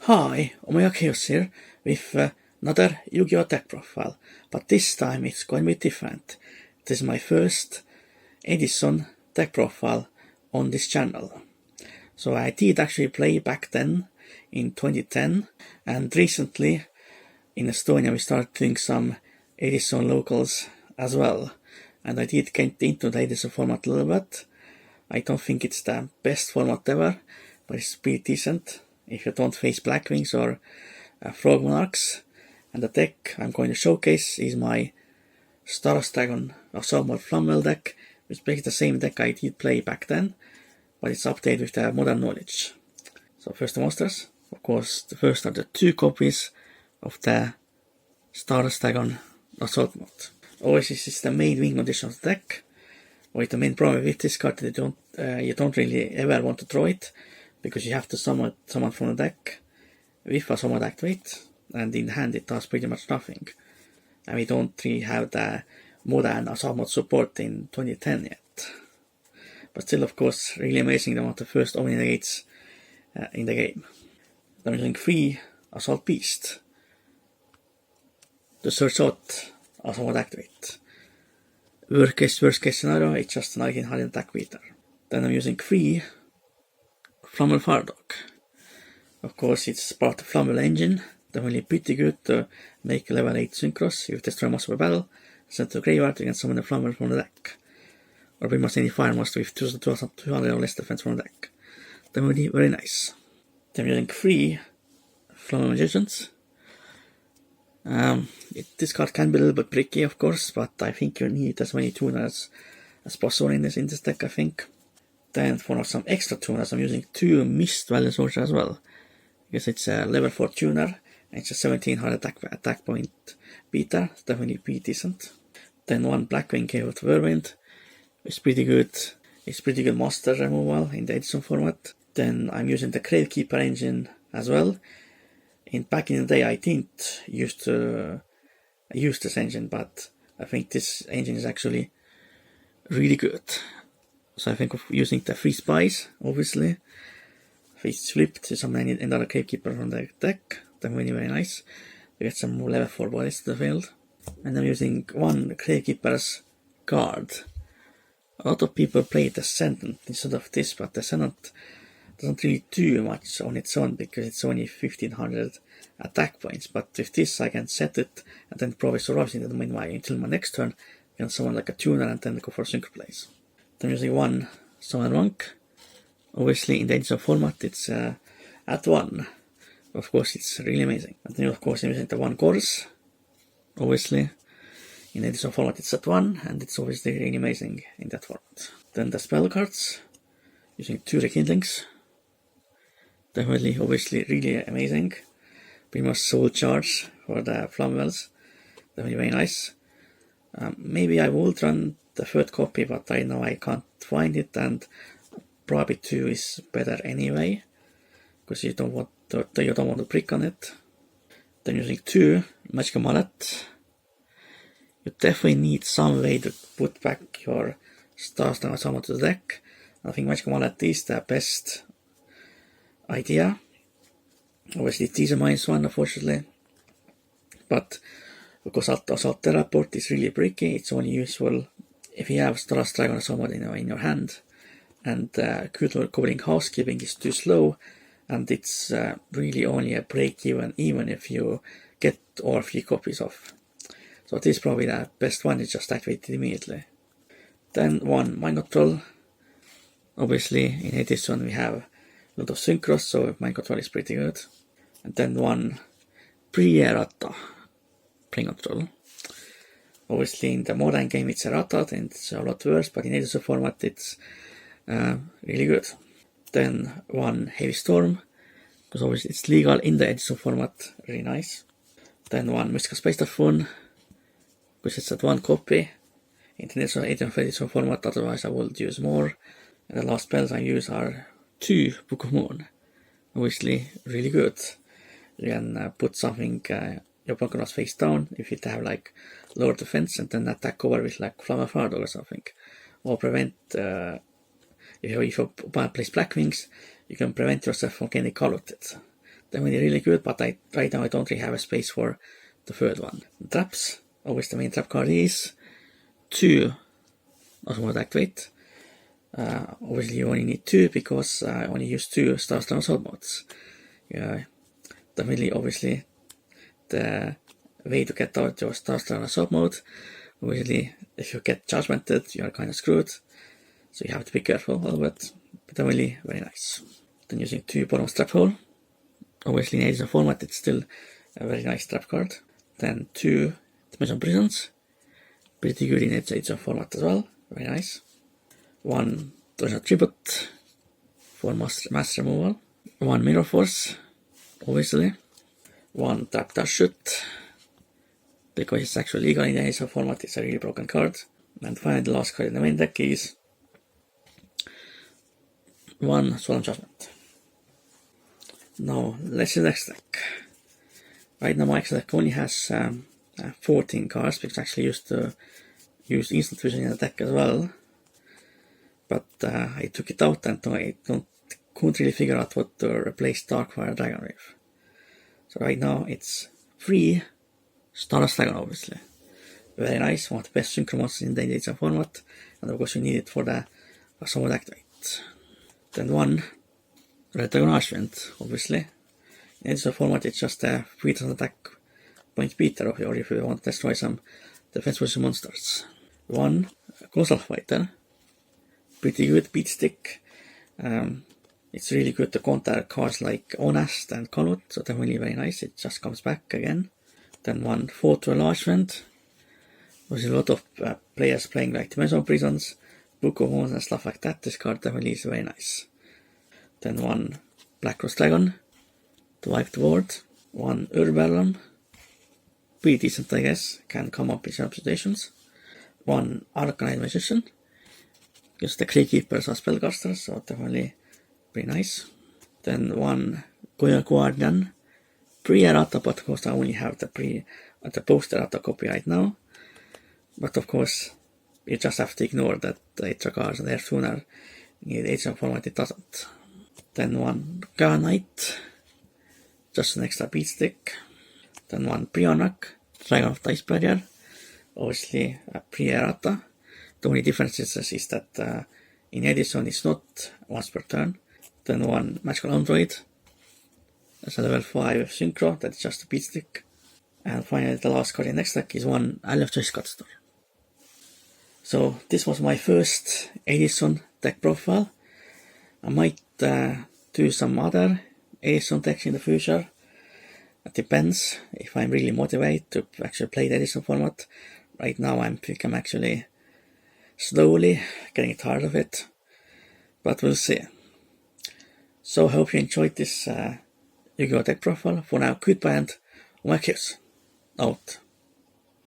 Hi, Omega Chaos here with another Yu-Gi-Oh! Deck profile, but this time it's going to be different. This is my first Edison deck profile on this channel. So I did actually play back then in 2010, and recently in Estonia we started doing some Edison locals as well. And I did get into the Edison format a little bit. I don't think it's the best format ever, but it's pretty decent if you don't face Blackwings or Frog Monarchs. And the deck I'm going to showcase is my Flamvell Assault Mode Flamvell deck, which is basically the same deck I did play back then, but it's updated with the modern knowledge. So first the monsters. Of course, the first are the 2 copies of the Flamvell Assault Mode. Always this is the main wing condition of the deck. With the main problem with this card, you don't really ever want to draw it, because you have to summon from the deck with a summon activate, and in hand it does pretty much nothing. And we don't really have the modern Assault Mode support in 2010 yet. But still, of course, really amazing the amount of first Omni negates in the game. I'm using 3 Assault Beast to search out Assault Mode activate. Worst case scenario, it's just an 1900 attack beater. Then I'm using 3 Flamvell Firedog. Of course, it's part of the Flamvell engine, definitely pretty good to make level 8 Synchros. If destroy monster by battle, send to the graveyard, you can summon the Flamvell from the deck. Or pretty much any fire monster with 2200 or less defense from the deck. Definitely very nice. Then I'm using 3 Flamvell Magicians. This card can be a little bit tricky, of course, but I think you need as many tuners as possible in this deck, I think. Then for some extra tuners, I'm using 2 Mist Valiant Soldier as well, because it's a level 4 tuner, and it's a 1700 attack point beater. It's definitely pretty decent. Then 1 Blackwing Chaos Whirlwind. It's pretty good. It's pretty good monster removal in the Edison format. Then I'm using the Gravekeeper engine as well. Back in the day, I didn't used to use this engine, but I think this engine is actually really good. So I think of using the 3 Spies, obviously. Face flipped to summon another Gravekeeper from the deck. Definitely very nice. We get some more level 4 bodies to the field. And I'm using 1 Gravekeeper's card. A lot of people play the Ascendant instead of this, but the Ascendant doesn't really do much on its own because it's only 1500 attack points. But with this, I can set it and then probably survive in the main way until my next turn. I can summon like a tuner and then go for synchro plays. Then I'm using 1 Summon Monk. Obviously, in the Edison format, it's at 1. Of course, it's really amazing. And then, of course, I'm using the 1 Chorus. Obviously, in the Edison format, it's at 1, and it's obviously really amazing in that format. Then the spell cards, using 2 Rekindlings. Definitely, obviously, really amazing. Pretty much soul charge for the Flamvells. Definitely very nice. Maybe I would run the 3rd copy, but I know I can't find it, and probably 2 is better anyway, because you don't want to prick on it. Then using 2 Magical Mallet. You definitely need some way to put back your stars and summon to the deck. I think Magical Mallet is the best idea. Obviously it is a -1, unfortunately, but because Assault Teleport is really bricky, it's only useful if you have Star Dragon or someone in your hand, and Goblin Housekeeping is too slow, and it's really only a break even if you get all 3 copies off. So this is probably the best one, it's just activated immediately. Then 1 Mind Control. Obviously in Edison we have a lot of synchros, so Mind Control is pretty good. And then 1 Pre-Errata Brain Control. Obviously in the modern game it's errata and it's a lot worse, but in Edison format it's really good. Then 1 Heavy Storm, because obviously it's legal in the Edison format, really nice. Then 1 Mystical Space Typhoon, because it's at 1 copy in the Edison format, otherwise I would use more. And the last spells I use are 2 Book of Moon, obviously really good. You can put something your opponent face down if you have like lower defense, and then attack over with like Flamvell Firedog or something, or prevent if your opponent plays Blackwings, you can prevent yourself from getting corrupted. Definitely really good, but right now I don't really have a space for the third one. Traps, always the main trap card is 2 Assault Mode Activate. Obviously you only need 2 because I only use 2 Starstone Assault Modes. Yeah, definitely obviously the way to get out your Starstone Assault Mode. Obviously if you get judgmented you are kind of screwed, so you have to be careful a little bit, but definitely very nice. Then using 2 bottom strap hole. Obviously in Edison format it's still a very nice trap card. Then 2 Dimension Prisons, pretty good in Edison format as well, very nice. 1 Treasure Tribute for mass removal. 1 Mirror Force, obviously. 1 Trap Dash Shoot, because it's actually legal in the Edison format, it's a really broken card. And finally the last card in the main deck is 1 Solemn Judgment. Now let's see the next deck. Right now my deck only has 14 cards, because I actually used to use Instant Vision in the deck as well. But I took it out and I couldn't really figure out what to replace Darkfire Dragon with. So right now it's 3 Stardust Dragon, obviously. Very nice, one of the best synchro mods in the Edison format, and of course you need it for the Assault Mode Activate. Then 1 Red Dragon Archfiend, obviously. In Edison format it's just a 3000 attack point beater, or if you want to destroy some defense versus monsters. 1 Colossal Fighter, pretty good beat stick. It's really good to counter cards like Honest and Conwood, so definitely very nice, it just comes back again. Then 1 Photo Enlargement. There's a lot of players playing like Dimension Prisons, Book of Horns and stuff like that. This card definitely is very nice. Then 1 Black Rose Dragon to wipe the board. 1 Urbellum, pretty decent I guess, can come up in some situations. 1 Arcanine Magician, because the Kree Keepers are spellcasters, so definitely pretty nice. Then 1 Goya Guardian, pre-errata, but of course I only have the post-errata copy right now. But of course you just have to ignore that the extra cards are there sooner. In the Edison format it doesn't. Then 1 Gaia Knight, just an extra beat stick. Then 1 Prionak, Dragon of the Ice Barrier, obviously a pre-errata. The only difference is that in Edison it's not once per turn. Then 1 Magical Android, that's a level 5 synchro, that's just a beat stick. And finally the last card in the next deck is 1 Isle of Choice Card Store. So this was my first Edison deck profile. I might do some other Edison decks in the future. It depends if I'm really motivated to actually play the Edison format. Right now I think I'm actually slowly getting tired of it, but we'll see. So I hope you enjoyed this Yu-Gi-Oh deck profile. For now, goodbye and Omakios out.